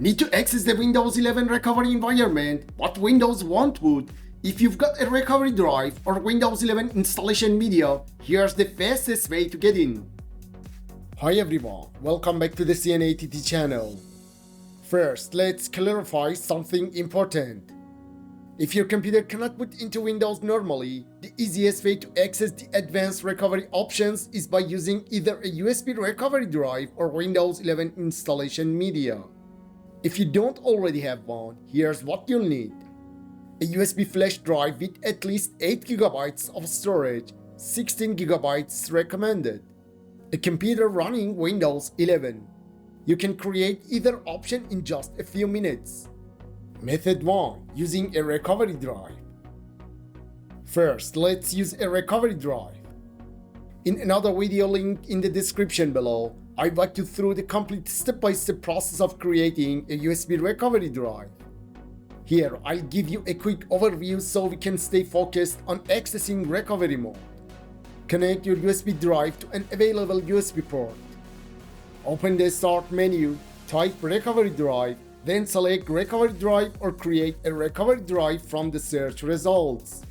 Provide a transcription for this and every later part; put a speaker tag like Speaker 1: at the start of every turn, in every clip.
Speaker 1: Need to access the Windows 11 recovery environment, but Windows won't boot? If you've got a recovery drive or Windows 11 installation media, here's the fastest way to get in. Hi everyone, welcome back to the CNATT channel. First, let's clarify something important. If your computer cannot boot into Windows normally, the easiest way to access the advanced recovery options is by using either a USB recovery drive or Windows 11 installation media. If you don't already have one, here's what you'll need. A USB flash drive with at least 8 GB of storage, 16 GB recommended. A computer running Windows 11. You can create either option in just a few minutes. Method 1. Using a recovery drive. First, let's use a recovery drive. In another video link in the description below, I walk you through the complete step-by-step process of creating a USB recovery drive. Here, I'll give you a quick overview so we can stay focused on accessing recovery mode. Connect your USB drive to an available USB port. Open the Start menu, type Recovery Drive, then select Recovery Drive or create a recovery drive from the search results.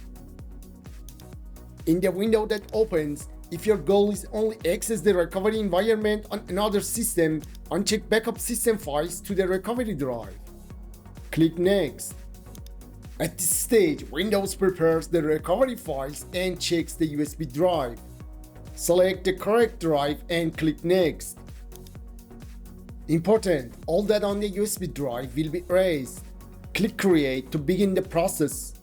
Speaker 1: In the window that opens, if your goal is only access the recovery environment on another system, uncheck Backup System Files to the recovery drive. Click Next. At this stage, Windows prepares the recovery files and checks the USB drive. Select the correct drive and click Next. Important, all data on the USB drive will be erased. Click Create to begin the process.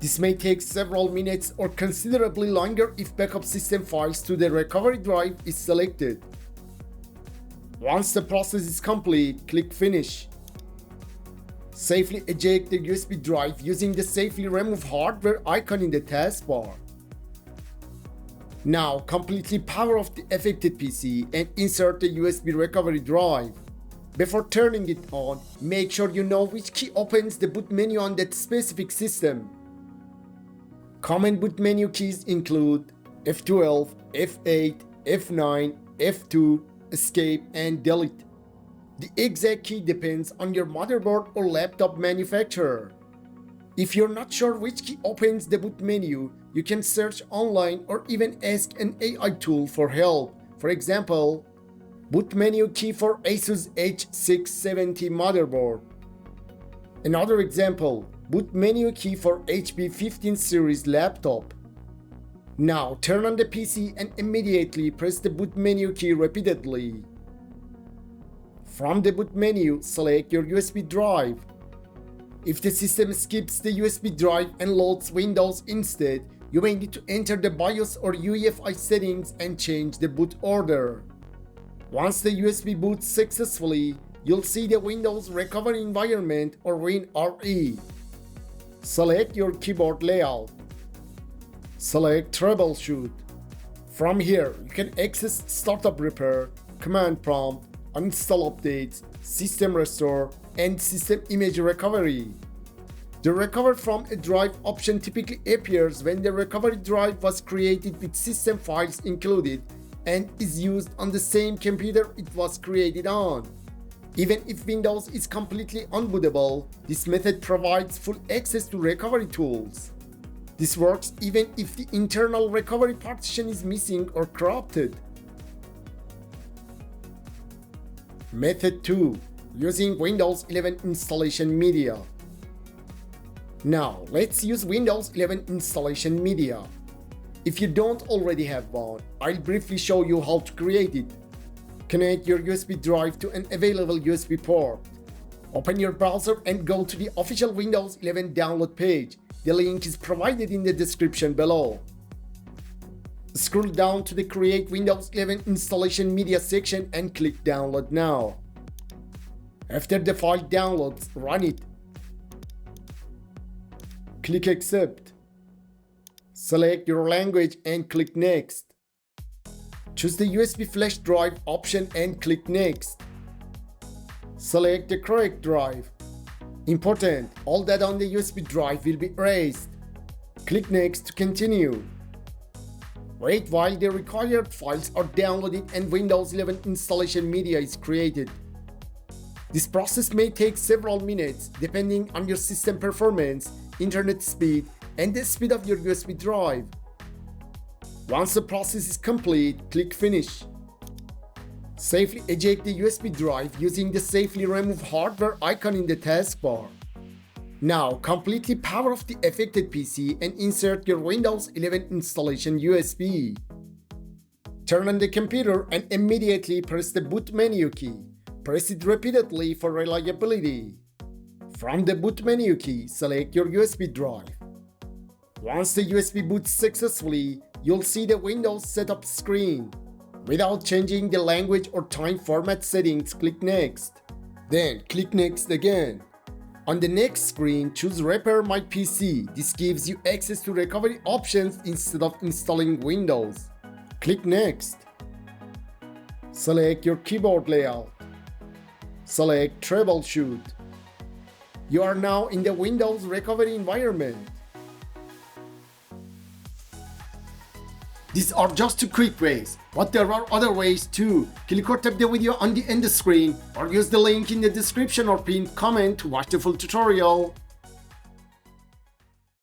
Speaker 1: This may take several minutes or considerably longer if backup system files to the recovery drive is selected. Once the process is complete, click Finish. Safely eject the USB drive using the Safely Remove Hardware icon in the taskbar. Now, completely power off the affected PC and insert the USB recovery drive. Before turning it on, make sure you know which key opens the boot menu on that specific system. Common boot menu keys include F12, F8, F9, F2, Escape, and Delete. The exact key depends on your motherboard or laptop manufacturer. If you're not sure which key opens the boot menu, you can search online or even ask an AI tool for help. For example, boot menu key for Asus H670 motherboard. Another example, boot menu key for HP 15 series laptop. Now turn on the PC and immediately press the boot menu key repeatedly. From the boot menu, select your USB drive. If the system skips the USB drive and loads Windows instead, you may need to enter the BIOS or UEFI settings and change the boot order. Once the USB boots successfully, you'll see the Windows recovery environment or WinRE. Select your keyboard layout. Select Troubleshoot. From here, you can access Startup Repair, Command Prompt, Uninstall Updates, System Restore, and System Image Recovery. The Recover from a Drive option typically appears when the recovery drive was created with system files included and is used on the same computer it was created on. Even if Windows is completely unbootable, this method provides full access to recovery tools. This works even if the internal recovery partition is missing or corrupted. Method 2. Using Windows 11 installation media. Now, let's use Windows 11 installation media. If you don't already have one, I'll briefly show you how to create it. Connect your USB drive to an available USB port. Open your browser and go to the official Windows 11 download page. The link is provided in the description below. Scroll down to the Create Windows 11 Installation Media section and click Download Now. After the file downloads, run it. Click Accept. Select your language and click Next. Choose the USB flash drive option and click Next. Select the correct drive. Important, all data on the USB drive will be erased. Click Next to continue. Wait while the required files are downloaded and Windows 11 installation media is created. This process may take several minutes depending on your system performance, internet speed, and the speed of your USB drive. Once the process is complete, click Finish. Safely eject the USB drive using the Safely Remove Hardware icon in the taskbar. Now, completely power off the affected PC and insert your Windows 11 installation USB. Turn on the computer and immediately press the boot menu key. Press it repeatedly for reliability. From the boot menu key, select your USB drive. Once the USB boots successfully, you'll see the Windows setup screen. Without changing the language or time format settings, click Next. Then click Next again. On the next screen, choose Repair My PC. This gives you access to recovery options instead of installing Windows. Click Next. Select your keyboard layout. Select Troubleshoot. You are now in the Windows recovery environment. These are just two quick ways, but there are other ways too. Click or tap the video on the end screen or use the link in the description or pinned comment to watch the full tutorial.